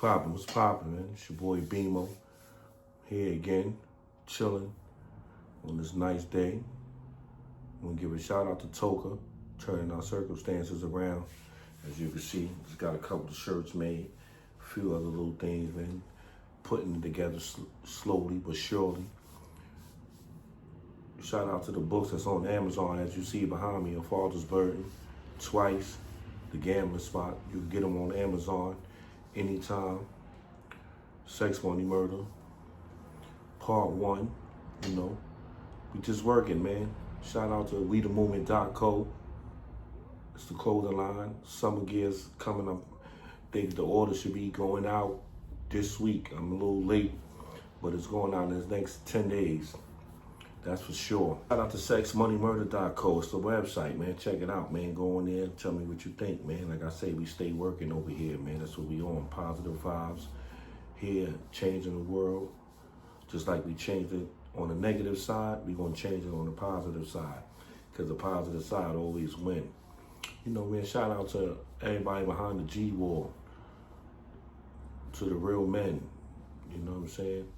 What's poppin', man? It's your boy Bemo here again, chilling on this nice day. I'm gonna give a shout out to Toka, turning our circumstances around. As you can see, he's got a couple of shirts made, a few other little things, man. Putting it together slowly but surely. Shout out to the books that's on Amazon, as you see behind me, A Father's Burden, Twice, The Gambling Spot. You can get them on Amazon anytime. Sex, Money, Murder, Part 1, we just working, man. Shout out to WeTheMovement.co. It's the clothing line. Summer gear's coming up. I think the order should be going out this week. I'm a little late, but it's going out in the next 10 days. That's for sure. Shout out to SexMoneyMurder.co. It's the website, man. Check it out, man. Go in there and tell me what you think, man. Like I say, we stay working over here, man. That's what we on. Positive vibes here, changing the world. Just like we changed it on the negative side, we're going to change it on the positive side. Because the positive side always win. Man, shout out to everybody behind the G-Wall. To the real men. You know what I'm saying?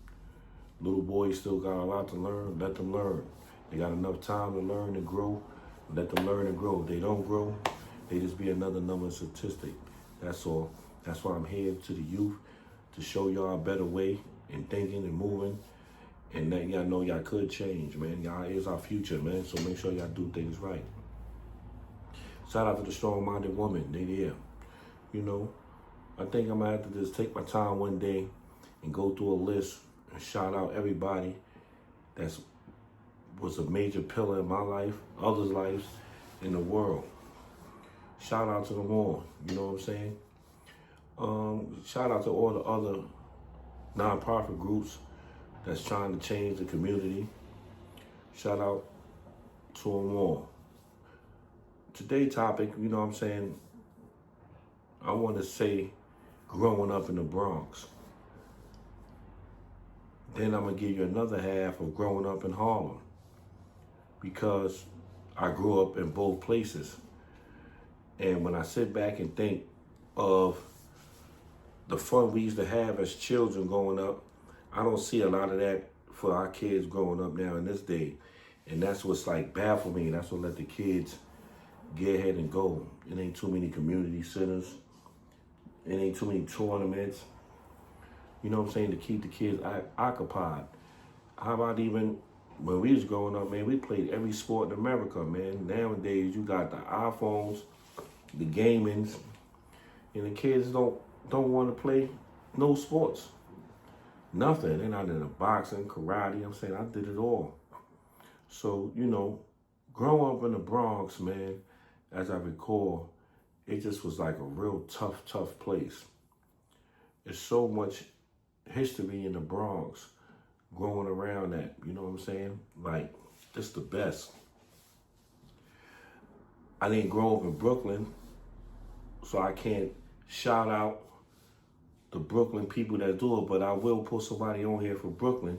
Little boys still got a lot to learn. Let them learn. They got enough time to learn and grow. Let them learn and grow. If they don't grow, they just be another number statistic. That's all. That's why I'm here to the youth, to show y'all a better way in thinking and moving. And that y'all know y'all could change, man. Y'all is our future, man. So make sure y'all do things right. Shout out to the strong-minded woman. They there. I think I'm going to have to just take my time one day and go through a list and shout out everybody that was a major pillar in my life, others' lives, in the world. Shout out to them all, you know what I'm saying? Shout out to all the other nonprofit groups that's trying to change the community. Shout out to them all. Today's topic, you know what I'm saying, I want to say growing up in the Bronx. Then I'm going to give you another half of growing up in Harlem, because I grew up in both places. And when I sit back and think of the fun we used to have as children growing up, I don't see a lot of that for our kids growing up now in this day. And that's what's like baffled me. That's what let the kids get ahead and go. It ain't too many community centers. It ain't too many tournaments. You know what I'm saying, to keep the kids occupied. How about even when we was growing up, man, we played every sport in America, man. Nowadays, you got the iPhones, the gamings, and the kids don't want to play no sports. Nothing. They're not into boxing, karate. I'm saying I did it all. So, growing up in the Bronx, man, as I recall, it just was like a real tough place. There's so much history in the Bronx growing around that, you know what I'm saying? Like, just the best. I didn't grow up in Brooklyn, so I can't shout out the Brooklyn people that do it, but I will put somebody on here from Brooklyn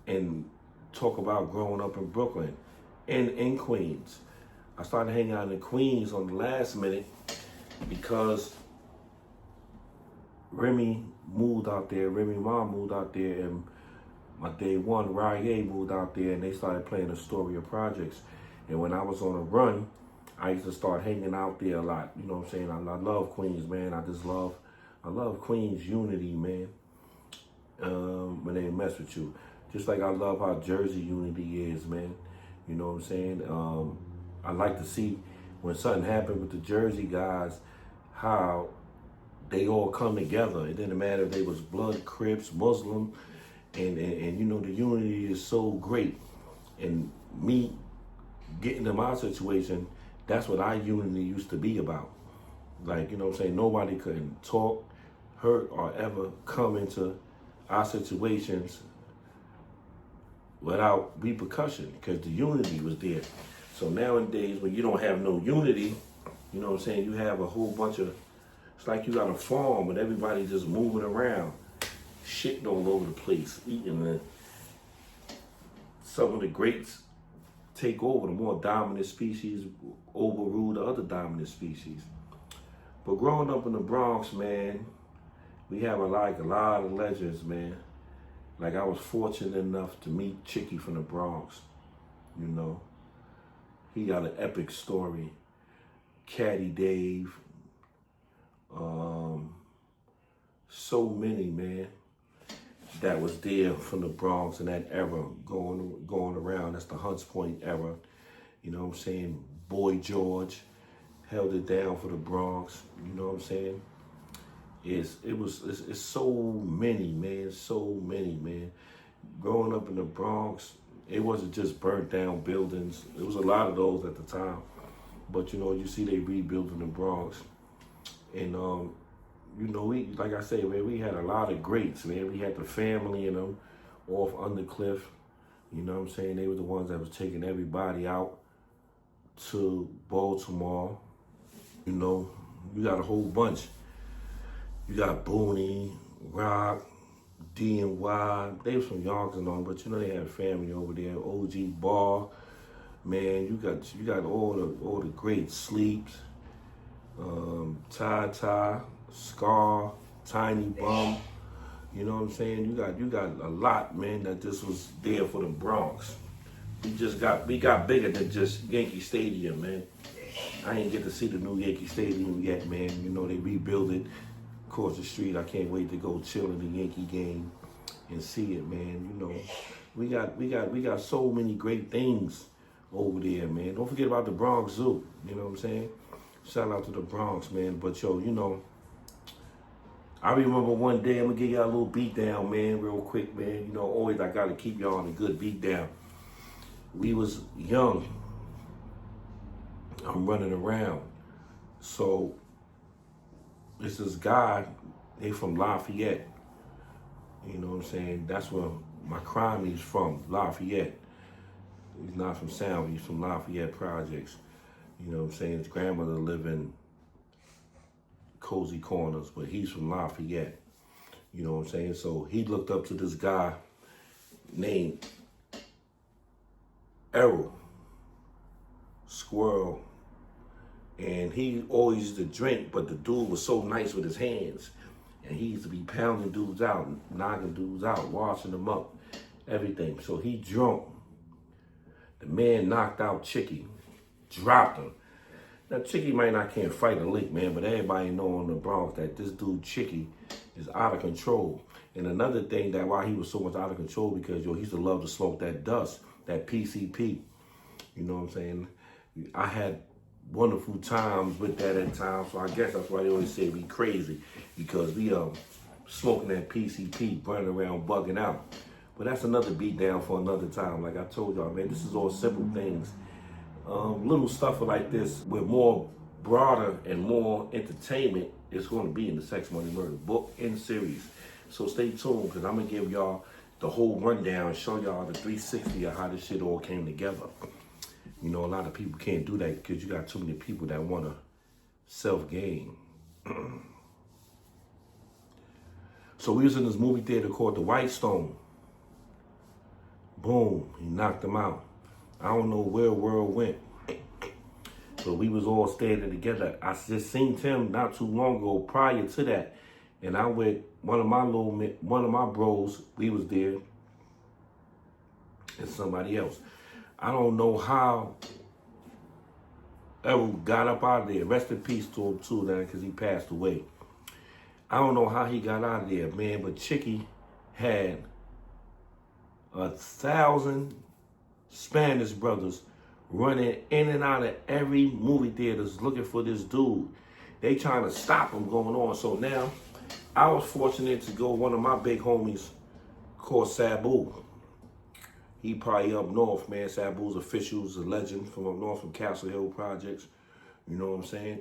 and talk about growing up in Brooklyn and in Queens. I started hanging out in Queens on the last minute because Remy moved out there, Remy mom moved out there, and my day one, Rye moved out there, and they started playing Astoria Projects. And when I was on a run, I used to start hanging out there a lot. You know what I'm saying? I love Queens, man. I love Queens unity, man, when they mess with you. Just like I love how Jersey unity is, man. You know what I'm saying? I like to see when something happened with the Jersey guys, how they all come together. It didn't matter if they was blood, Crips, Muslim, and the unity is so great. And me getting to my situation, that's what our unity used to be about. Like, you know what I'm saying? Nobody couldn't talk, hurt, or ever come into our situations without repercussion, because the unity was there. So nowadays, when you don't have no unity, you know what I'm saying, you have a whole bunch of, it's like you got a farm with everybody just moving around, shitting all over the place, eating it. Some of the greats take over. The more dominant species overrule the other dominant species. But growing up in the Bronx, man, we have a lot of legends, man. Like I was fortunate enough to meet Chicky from the Bronx. You know, he got an epic story. Caddy Dave, so many, man, that was there from the Bronx in that era going around. That's the Hunts Point era. You know what I'm saying? Boy George held it down for the Bronx. You know what I'm saying? It's so many, man. So many, man. Growing up in the Bronx, it wasn't just burnt down buildings. There was a lot of those at the time. But, you know, you see they rebuilding the Bronx. And, you know, like I say, man, we had a lot of greats, man. We had the family, you know, off Undercliff. You know what I'm saying? They were the ones that was taking everybody out to Baltimore. You know, you got a whole bunch. You got Booney, Rock, D&Y. They was from Yonkers and all, but you know they had family over there. OG Bar, man. You got all the great Sleeps, Ty, Scar, Tiny Bum. You know what I'm saying? You got a lot, man, that just was there for the Bronx. We got bigger than just Yankee Stadium, man. I ain't get to see the new Yankee Stadium yet, man. You know, they rebuilt it across the street. I can't wait to go chill in the Yankee game and see it, man. You know, we got so many great things over there, man. Don't forget about the Bronx Zoo. You know what I'm saying? Shout out to the Bronx, man. But yo, you know, I remember one day, I'm gonna give y'all a little beat down, man, real quick, man. You know, always I gotta keep y'all on a good beat down. We was young. I'm running around. So it's this guy, they from Lafayette. You know what I'm saying? That's where my crime is from, Lafayette. He's not from Sound, he's from Lafayette Projects. You know what I'm saying? His grandmother lived in Cozy Corners, but he's from Lafayette. You know what I'm saying? So he looked up to this guy named Errol Squirrel. And he always used to drink, but the dude was so nice with his hands. And he used to be pounding dudes out, knocking dudes out, washing them up, everything. So he drunk. The man knocked out Chicky, dropped him. Now, Chicky might not can't fight a lick, man, but everybody know in the Bronx that this dude, Chicky, is out of control. And another thing that why he was so much out of control, because, yo, he used to love to smoke that dust, that PCP. You know what I'm saying? I had wonderful times with that at times, so I guess that's why they always say we crazy, because we smoking that PCP, running around bugging out. But that's another beat down for another time. Like I told y'all, man, this is all simple things. Little stuff like this with more broader and more entertainment is going to be in the Sex, Money, Murder book and series. So stay tuned, because I'm going to give y'all the whole rundown, show y'all the 360 of how this shit all came together. You know, a lot of people can't do that because you got too many people that want to self-gain. So we was in this movie theater called The White Stone. Boom, he knocked him out. I don't know where world went. But we was all standing together. I just seen him not too long ago prior to that. And I went, one of my bros, we was there, and somebody else. I don't know how Errol got up out of there. Rest in peace to him too, now, because he passed away. I don't know how he got out of there, man, but Chicky had 1,000 Spanish brothers running in and out of every movie theaters looking for this dude. They trying to stop him going on. So now, I was fortunate to go, one of my big homies called Sabu. He probably up north, man. Sabu's official's a legend from up north from Castle Hill Projects. You know what I'm saying?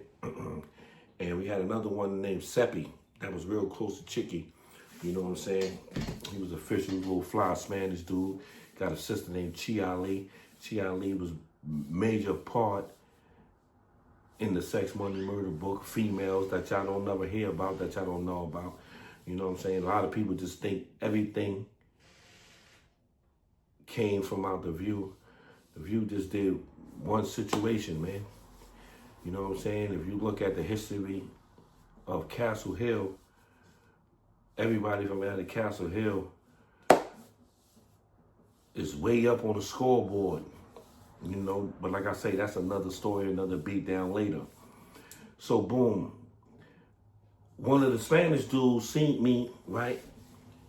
And we had another one named Seppi that was real close to Chicky. You know what I'm saying? He was official, little fly Spanish dude. Got a sister named Chi Ali. Chi Ali was major part in the Sex, Money, Murder book. Females that y'all don't never hear about, that y'all don't know about. You know what I'm saying? A lot of people just think everything came from out The View. The View just did one situation, man. You know what I'm saying? If you look at the history of Castle Hill, everybody from out of Castle Hill is way up on the scoreboard. You know, but like I say, that's another story, another beat down later. So boom, one of the Spanish dudes seen me, right?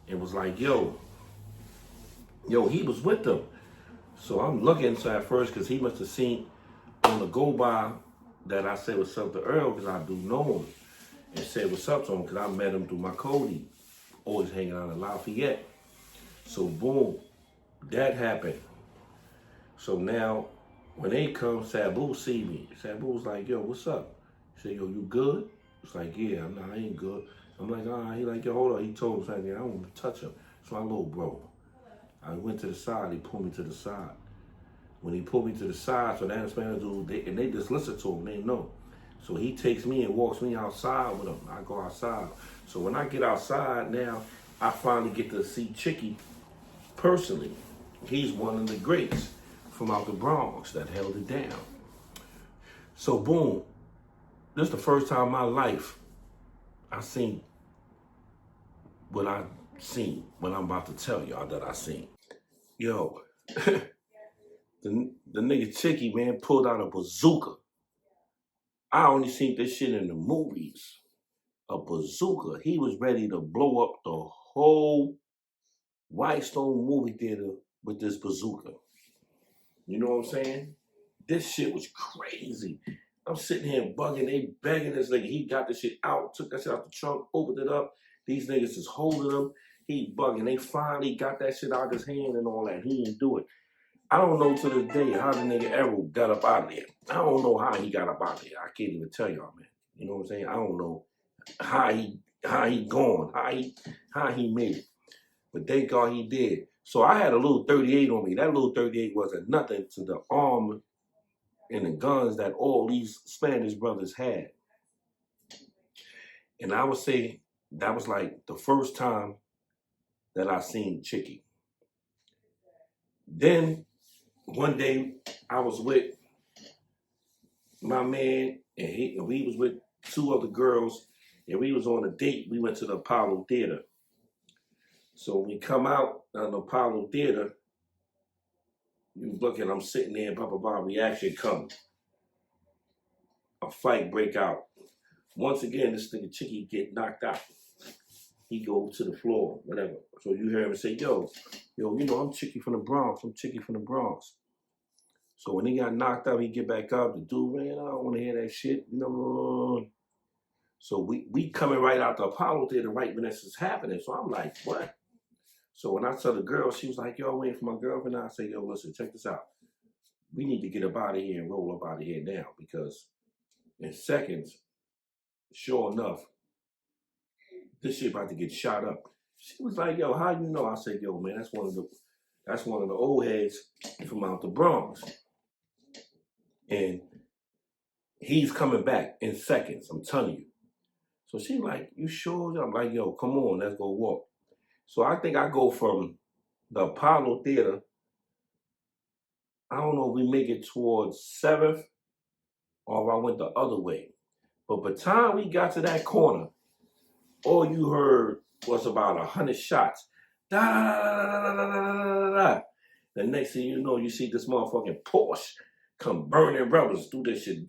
And was like, yo, he was with them. So I'm looking at first because he must have seen on the go by that I said what's up to Earl because I do know him. And said what's up to him because I met him through my Cody. Always hanging out in Lafayette. So boom, that happened. So now when they come, Sabu see me. Sabu was like, yo, what's up? He said, yo, you good? It's like, yeah, I ain't good. I'm like, he like, yo, hold on. He told him, I don't want to touch him. It's my little bro. I went to the side, he pulled me to the side. When he pulled me to the side, so that Spanish dude, they just listen to him, they know. So he takes me and walks me outside with him. I go outside. So when I get outside now, I finally get to see Chicky personally. He's one of the greats from out the Bronx that held it down. So boom, this is the first time in my life I seen what I seen, what I'm about to tell y'all that I seen. Yo, the nigga Chicky, man, pulled out a bazooka. I only seen this shit in the movies. A bazooka. He was ready to blow up the whole Whitestone movie theater with this bazooka. You know what I'm saying? This shit was crazy. I'm sitting here bugging, they begging this nigga. He got the shit out, took that shit out the trunk, opened it up. These niggas is holding him. He bugging. They finally got that shit out of his hand and all that. He didn't do it. I don't know to this day how the nigga ever got up out of there. I don't know how he got up out of there. I can't even tell y'all, man. You know what I'm saying? I don't know how he gone, how he made it. But thank God he did. So I had a little 38 on me. That little 38 wasn't nothing to the arm and the guns that all these Spanish brothers had. And I would say that was like the first time that I seen Chicky. Then one day I was with my man and we was with two other girls and we was on a date. We went to the Apollo Theater. So when we come out on the Apollo Theater, you looking, I'm sitting there, blah, blah, blah, reaction comes. A fight break out. Once again, this nigga Chicky get knocked out. He go to the floor, whatever. So you hear him say, yo, you know, I'm Chicky from the Bronx. I'm Chicky from the Bronx. So when he got knocked out, he get back up. The dude, man, I don't want to hear that shit. No. So we coming right out the Apollo Theater right when this is happening. So I'm like, what? So when I tell the girl, she was like, yo, I'm waiting for my girlfriend. I say, yo, listen, check this out. We need to get up out of here and roll up out of here now because in seconds, sure enough, this shit about to get shot up. She was like, yo, how you know? I said, yo, man, that's one of the old heads from out the Bronx. And he's coming back in seconds, I'm telling you. So she like, you sure? I'm like, yo, come on, let's go walk. So I think I go from the Apollo Theater, I don't know if we make it towards 7th or if I went the other way. But by the time we got to that corner, all you heard was about 100 shots. Da, da, da, da, da, da, da, da. The next thing you know, you see this motherfucking Porsche come burning rubbers through this shit,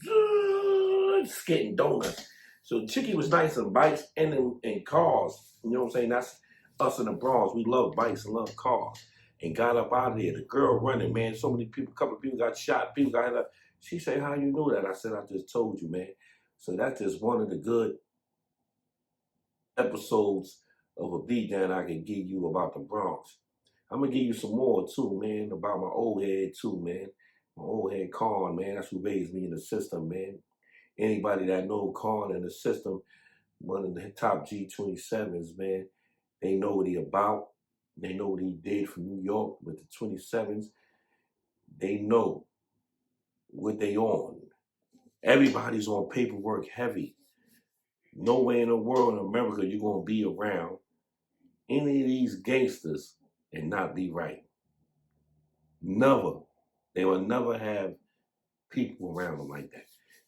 getting donuts. So Chicky was nice on bikes and in cars. You know what I'm saying? That's us in the Bronx. We love bikes and love cars. And got up out of there. The girl running, man. So many people, couple of people got shot. People got up. She said, how you know that? I said, I just told you, man. So that's just one of the good episodes of a beatdown I can give you about the Bronx. I'm going to give you some more, too, man, about my old head, too, man. My old head, Khan, man. That's who raised me in the system, man. Anybody that know Khan in the system, one of the top G27s, man, they know what he about. They know what he did for New York with the 27s. They know what they on. Everybody's on paperwork heavy. Nowhere in the world in America you're going to be around any of these gangsters and not be right. Never. They will never have people around them like that.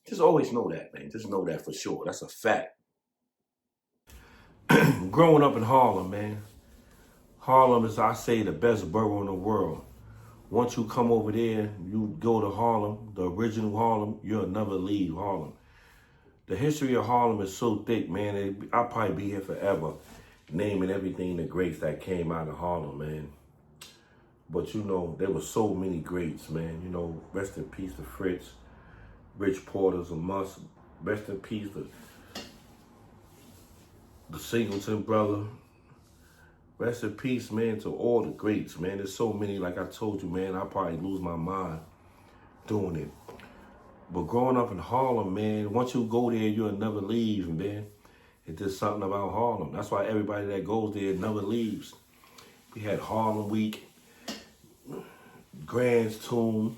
Just always know that, man. Just know that for sure. That's a fact. growing up in Harlem, man. Harlem is, I say, the best borough in the world. Once you come over there, you go to Harlem, the original Harlem, you'll never leave Harlem. The history of Harlem is so thick, man. I'll probably be here forever, naming everything the greats that came out of Harlem, man. But you know, there were so many greats, man. You know, rest in peace to Fritz, Rich Porter's a must. Rest in peace to the Singleton brother. Rest in peace, man, to all the greats, man. There's so many, like I told you, man, I'll probably lose my mind doing it. But growing up in Harlem, man, once you go there, you'll never leave, man. It's just something about Harlem. That's why everybody that goes there never leaves. We had Harlem Week, Grand's Tomb,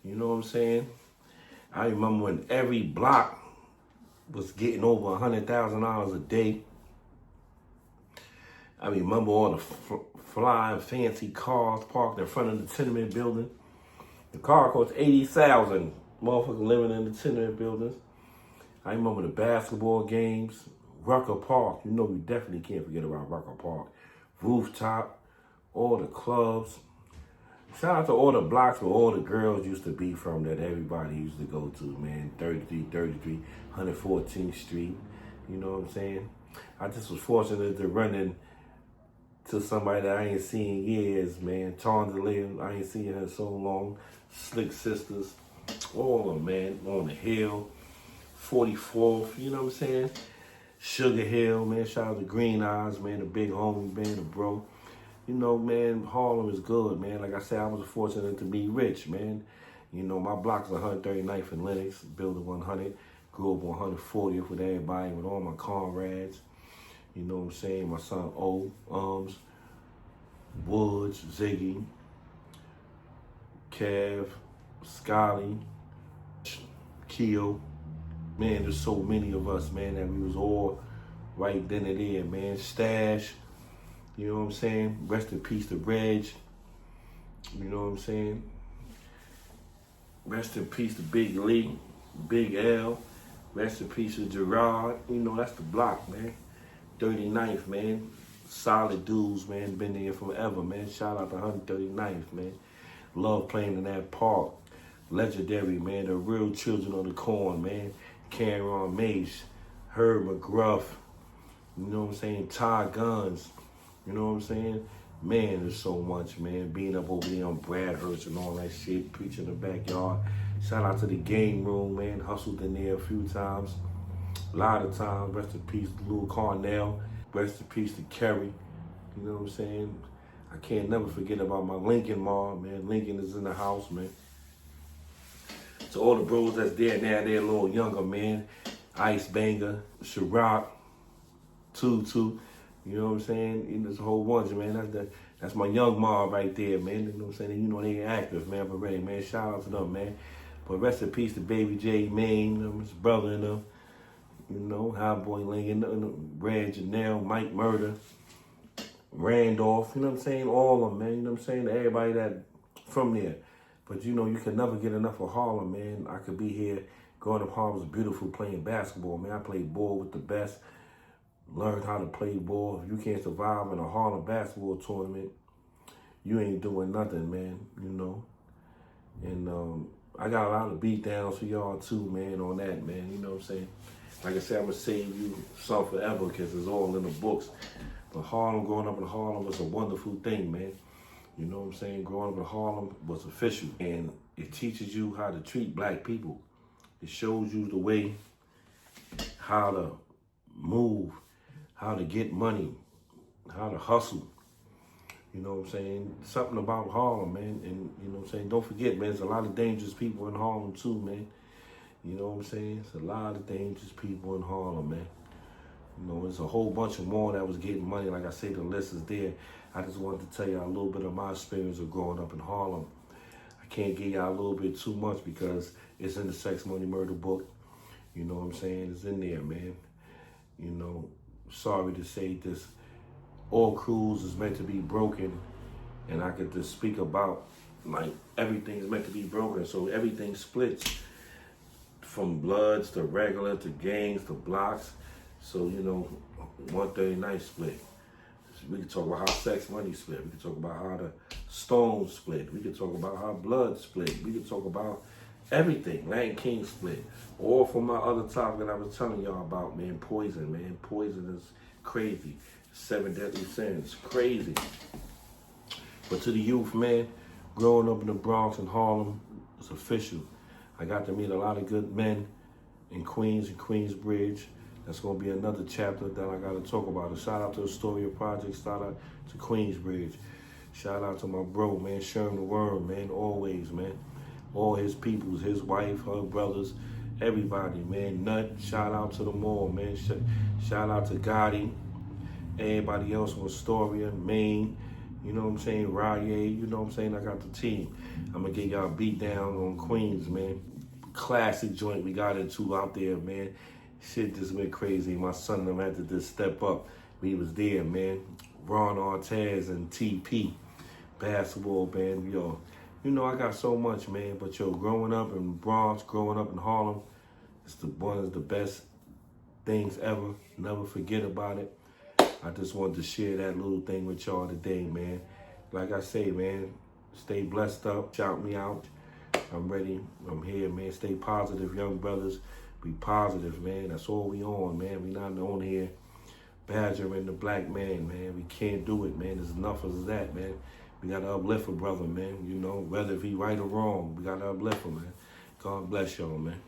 you know what I'm saying? I remember when every block was getting over $100,000 a day. I remember all the flying fancy cars parked in front of the tenement building. The car cost $80,000. Motherfuckers living in the tenement buildings. I remember the basketball games. Rucker Park. You know we definitely can't forget about Rucker Park. Rooftop. All the clubs. Shout out to all the blocks where all the girls used to be from that everybody used to go to, man. 33, 114th Street. You know what I'm saying? I just was fortunate to run into somebody that I ain't seen in years, man. Tondale, I ain't seen her so long. Slick Sisters. All of them, man. On the Hill. 44th, you know what I'm saying? Sugar Hill, man. Shout out to Green Eyes, man. The big homie, man. The bro. You know, man, Harlem is good, man. Like I said, I was fortunate to be rich, man. You know, my block is 139th and Lenox, building 100. Grew up on 140th with everybody, with all my comrades. You know what I'm saying? My son O, Woods, Ziggy, Kev, Scotty, Keo. Man, there's so many of us, man, that we was all right then and there, man. Stash. You know what I'm saying? Rest in peace to Reg. You know what I'm saying? Rest in peace to Big Lee, Big L. Rest in peace to Gerard. You know, that's the block, man. 39th, man. Solid dudes, man. Been there forever, man. Shout out to 139th, man. Love playing in that park. Legendary, man. The real children of the corn, man. Cameron Mace, Herb McGruff. You know what I'm saying? Ty Guns. You know what I'm saying? Man, there's so much, man. Being up over there on Bradhurst and all that shit, preaching in the backyard. Shout out to the game room, man. Hustled in there a few times. A lot of times. Rest in peace to Lou Cornell. Rest in peace to Kerry. You know what I'm saying? I can't never forget about my Lincoln mom, man. Lincoln is in the house, man. So all the bros that's there now, they're a little younger, man. Ice Banger, Chirac, Tutu. You know what I'm saying? There's a whole bunch, man. That's my young mom right there, man. You know what I'm saying? You know they active, man. But ready, man. Shout out to them, man. But rest in peace to Baby J, Maine, his brother and them. You know, Highboy Lincoln, Brad Janelle, Mike Murder, Randolph. You know what I'm saying? All of them, man. You know what I'm saying? Everybody that from there. But you know, you can never get enough of Harlem, man. I could be here. Growing up, Harlem's beautiful playing basketball, man. I played ball with the best. Learned how to play ball. If you can't survive in a Harlem basketball tournament, you ain't doing nothing, man, you know. And I got a lot of beat downs for y'all too, man, on that, man, you know what I'm saying? Like I said, I'm gonna save you some forever because it's all in the books. But Harlem, growing up in Harlem was a wonderful thing, man. You know what I'm saying? Growing up in Harlem was official. And it teaches you how to treat black people. It shows you the way how to move, how to get money, how to hustle. You know what I'm saying? Something about Harlem, man. And you know what I'm saying? Don't forget, man, there's a lot of dangerous people in Harlem too, man. You know what I'm saying? There's a lot of dangerous people in Harlem, man. You know, there's a whole bunch of more that was getting money. Like I say, the list is there. I just wanted to tell y'all a little bit of my experience of growing up in Harlem. I can't give y'all a little bit too much because it's in the Sex, Money, Murder book. You know what I'm saying? It's in there, man. You know, sorry to say this. All crews is meant to be broken. And I could just speak about, like, everything's meant to be broken. So everything splits from Bloods to regular to gangs to blocks. So, you know, 139 split. We can talk about how Sex Money split. We can talk about how the Stones split. We can talk about how Blood split. We can talk about everything. Lang King split. All from my other topic that I was telling y'all about, man. Poison, man. Poison is crazy. 7 deadly sins. Crazy. But to the youth, man, growing up in the Bronx and Harlem, it's official. I got to meet a lot of good men in Queens and Queensbridge. That's going to be another chapter that I got to talk about. A shout out to Astoria Project, shout out to Queensbridge. Shout out to my bro, man, Sherm the Worm, man, always, man. All his peoples, his wife, her brothers, everybody, man. Nut, shout out to them all, man. Shout out to Gotti, everybody else from Astoria, Maine, you know what I'm saying, Rye, you know what I'm saying, I got the team. I'm going to get y'all beat down on Queens, man. Classic joint we got into out there, man. Shit just went crazy. My son and them had to just step up. We was there, man. Ron Artez and TP. Basketball, man. Yo, you know I got so much, man. But yo, growing up in Bronx, growing up in Harlem, it's one of the best things ever. Never forget about it. I just wanted to share that little thing with y'all today, man. Like I say, man, stay blessed up. Shout me out. I'm ready. I'm here, man. Stay positive, young brothers. Be positive, man. That's all we on, man. We not on here badgering the black man, man. We can't do it, man. There's enough of that, man. We got to uplift a brother, man. You know, whether if he right or wrong, we got to uplift him, man. God bless y'all, man.